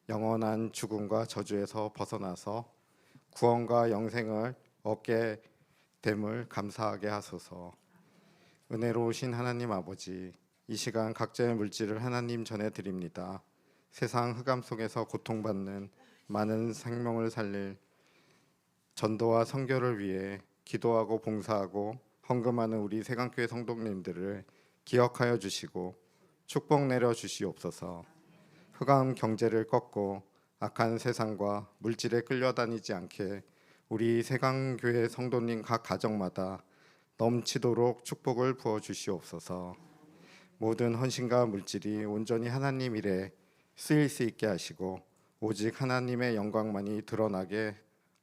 영원한 죽음과 저주에서 벗어나서 구원과 영생을 얻게 됨을 감사하게 하소서. 은혜로우신 하나님 아버지, 이 시간 각자의 물질을 하나님 전해 드립니다. 세상 흑암 속에서 고통받는 많은 생명을 살릴 전도와 선교를 위해 기도하고 봉사하고 헌금하는 우리 세강교회 성도님들을 기억하여 주시고 축복 내려 주시옵소서. 흑암 경제를 꺾고 악한 세상과 물질에 끌려다니지 않게 우리 세강교회 성도님 각 가정마다 넘치도록 축복을 부어 주시옵소서. 모든 헌신과 물질이 온전히 하나님 일에 쓰일 수 있게 하시고 오직 하나님의 영광만이 드러나게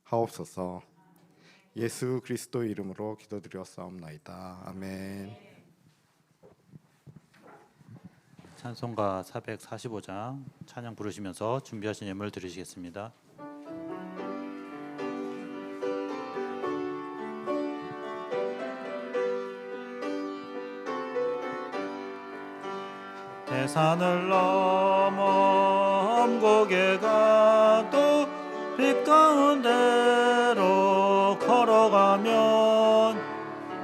하옵소서. 예수 그리스도 이름으로 기도드렸사옵나이다. 아멘. 찬송가 445장 찬양 부르시면서 준비하신 예물 드리시겠습니다. 대산을 넘어 엄곡에 가도 빛 가운데로 걸어가면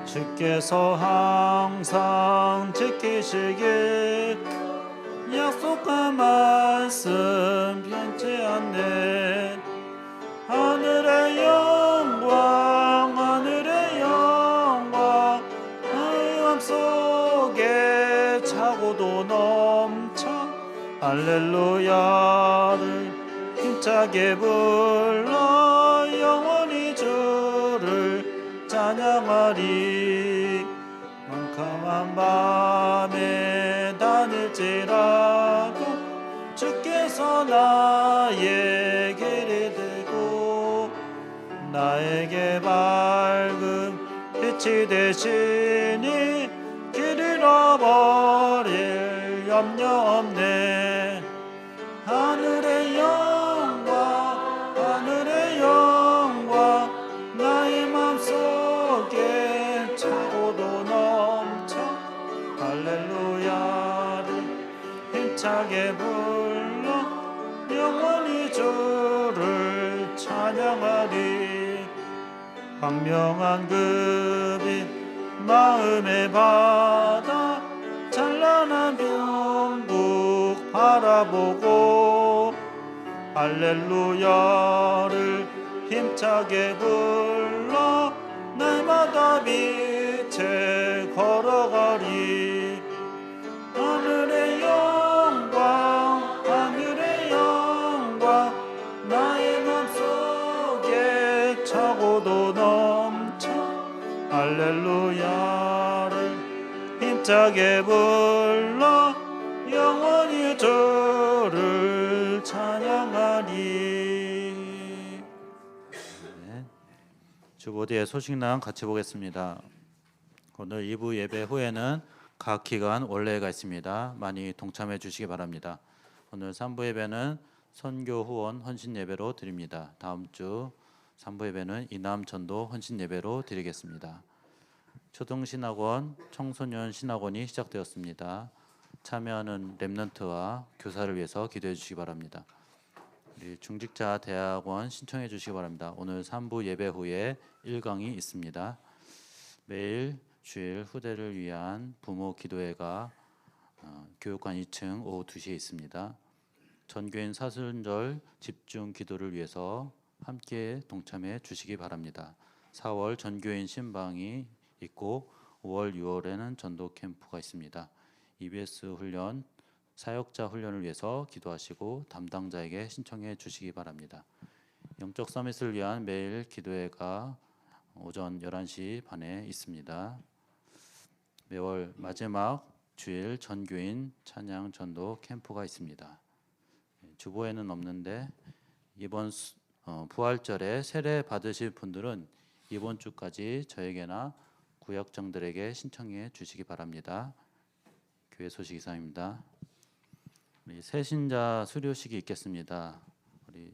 주께서 항상 지키시길 약속한 말씀 변치 않네. 하늘의 영광 하늘의 영광 하늘 속에 차고도 넘쳐 할렐루야를 힘차게 불러 영원히 주를 찬양하리. 캄캄한 밤에 다닐지라도 주께서 나의 길이 되고 나에게 밝은 빛이 되시니 길 잃어버릴 염려 없네. 하늘의 영광 하늘의 영광 나의 맘속에 차고도 넘쳐 할렐루야를 힘차게 불러 영원히 주를 찬양하리. 광명한 그 빛 마음의 바다 찬란한 병국 바라보고 할렐루야를 힘차게 불러 날마다 빛에 걸어가리. 하늘의 영광 하늘의 영광 나의 맘속에 차고도 넘쳐 할렐루야를 힘차게 불러 영원히 주를 찬양하리. 네. 주보디의 소식란 같이 보겠습니다. 오늘 2부 예배 후에는 각 기간 원례가 있습니다. 많이 동참해 주시기 바랍니다. 오늘 3부 예배는 선교 후원 헌신 예배로 드립니다. 다음 주 3부 예배는 이남 전도 헌신 예배로 드리겠습니다. 초등신학원, 청소년 신학원이 시작되었습니다. 참여하는 렘넌트와 교사를 위해서 기도해 주시기 바랍니다. 우리 중직자 대학원 신청해 주시기 바랍니다. 오늘 3부 예배 후에 1강이 있습니다. 매일 주일 후대를 위한 부모 기도회가 교육관 2층 오후 2시에 있습니다. 전교인 사순절 집중 기도를 위해서 함께 동참해 주시기 바랍니다. 4월 전교인 신방이 있고 5월, 6월에는 전도 캠프가 있습니다. EBS 훈련, 사역자 훈련을 위해서 기도하시고 담당자에게 신청해 주시기 바랍니다. 영적 서밋을 위한 매일 기도회가 오전 11시 반에 있습니다. 매월 마지막 주일 전교인 찬양 전도 캠프가 있습니다. 주보에는 없는데 이번 부활절에 세례 받으실 분들은 이번 주까지 저에게나 구역장들에게 신청해 주시기 바랍니다. 교회 소식 이상입니다. 우리 새신자 수료식이 있겠습니다. 우리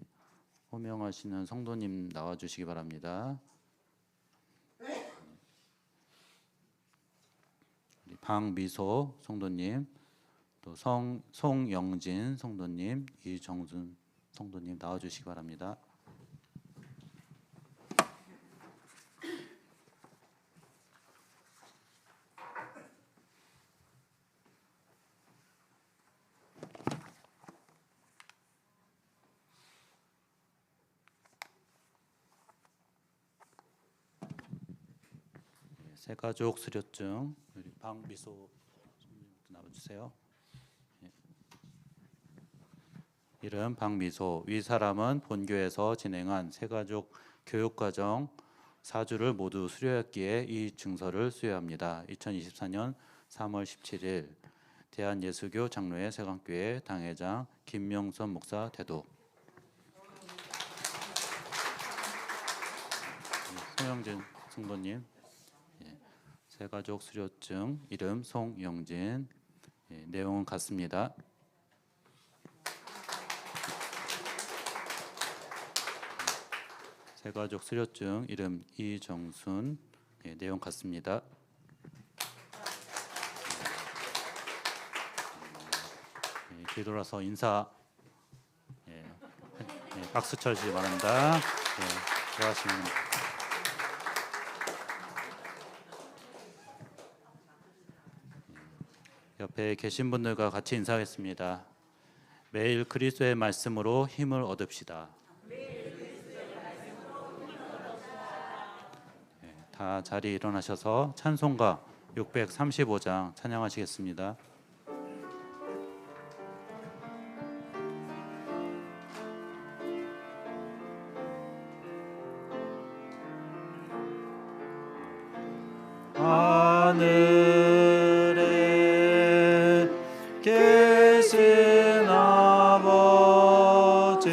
호명하시는 성도님 나와 주시기 바랍니다. 우리 방미소 성도님, 또 송영진 성도님, 이정순 성도님 나와 주시기 바랍니다. 새가족 수료증 우리 방미소 나와주세요. 이름 방미소. 위 사람은 본교에서 진행한 새가족 교육과정 4주를 모두 수료했기에 이 증서를 수여합니다. 2024년 3월 17일 대한예수교 장로회 세강교회 당회장 김명선 목사 대독. 송영진 성도님. 새가족 수료증 이름 송영진. 내용은 같습니다. 새가족 수료증 이름 이정순. 내용 같습니다. 뒤돌아서 인사 박수 쳐주시기 바랍니다. 들어가시면 옆에 계신 분들과 같이 인사하겠습니다. 매일 그리스도의 말씀으로 힘을 얻읍시다. 다 자리 일어나셔서 찬송가 635장 찬양하시겠습니다. 하늘에 계신 아버지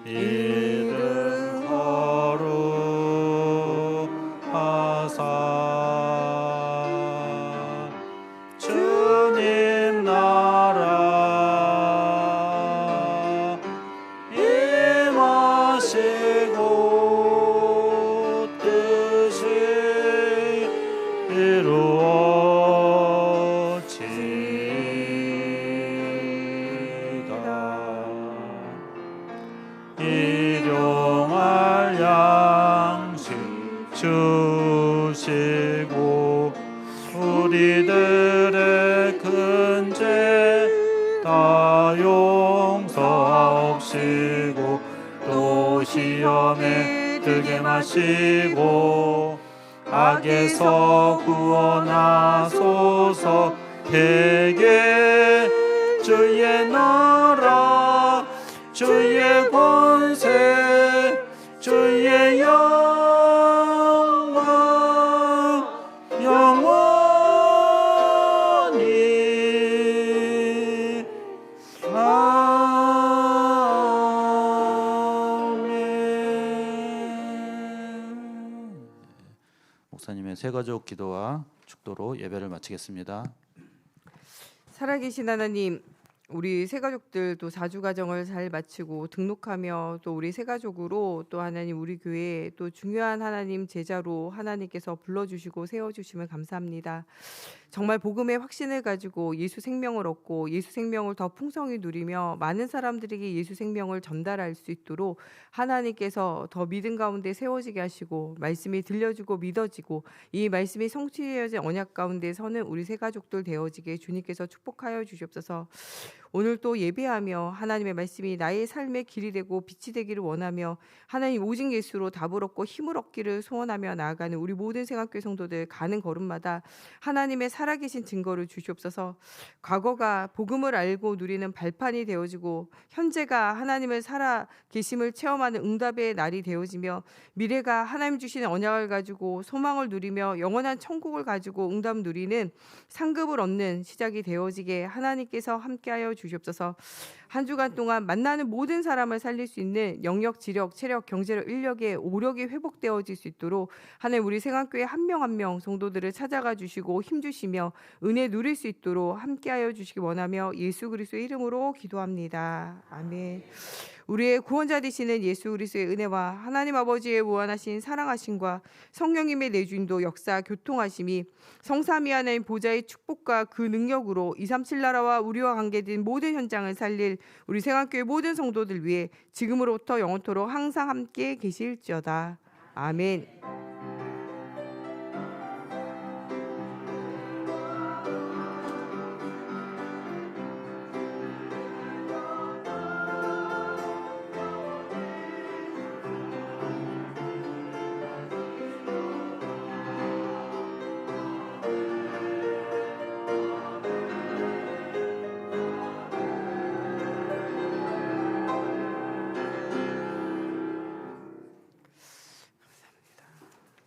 이름 거룩하사 주님 나라 임하시고 뜻이 이루어지다. 일용할 양식 주시고 우리들의 큰 죄 다 용서하옵시고 또 시험에 들게 마시고 악에서 구원하소서. 대개 주의 나라 주의 권세 주의 영광 영원히 아멘. 목사님의 새가족 기도와 축도로 예배를 마치겠습니다. 살아계신 하나님, 우리 새 가족들도 사주 가정을 잘 마치고 등록하며 또 우리 새 가족으로 또 하나님 우리 교회에 또 중요한 하나님 제자로 하나님께서 불러주시고 세워주심을 감사합니다. 정말 복음의 확신을 가지고 예수 생명을 얻고 예수 생명을 더 풍성히 누리며 많은 사람들에게 예수 생명을 전달할 수 있도록 하나님께서 더 믿음 가운데 세워지게 하시고 말씀이 들려주고 믿어지고 이 말씀이 성취되어진 언약 가운데 서는 우리 새 가족들 되어지게 주님께서 축복하여 주시옵소서. 오늘 또 예배하며 하나님의 말씀이 나의 삶의 길이 되고 빛이 되기를 원하며 하나님 오직 예수로 답을 얻고 힘을 얻기를 소원하며 나아가는 우리 모든 생각교회 성도들 가는 걸음마다 하나님의 살아계신 증거를 주시옵소서. 과거가 복음을 알고 누리는 발판이 되어지고 현재가 하나님을 살아계심을 체험하는 응답의 날이 되어지며 미래가 하나님 주시는 언약을 가지고 소망을 누리며 영원한 천국을 가지고 응답 누리는 상급을 얻는 시작이 되어지게 하나님께서 함께하여 주시옵소서. 한 주간 동안 만나는 모든 사람을 살릴 수 있는 영역, 지력, 체력, 경제력, 인력의 오력이 회복되어질 수 있도록 하나님 우리 생활교회 한 명 한 명 성도들을 찾아가 주시고 힘 주시며 은혜 누릴 수 있도록 함께하여 주시기 원하며 예수 그리스도의 이름으로 기도합니다. 아멘. 우리의 구원자 되시는 예수 그리스도의 은혜와 하나님 아버지의 무한하신 사랑하심과 성령님의 내주인도 역사 교통하심이 성삼위 하나님 보좌의 축복과 그 능력으로 237 나라와 우리와 관계된 모든 현장을 살릴 우리 생활교회 모든 성도들 위해 지금으로부터 영원토록 항상 함께 계실지어다. 아멘.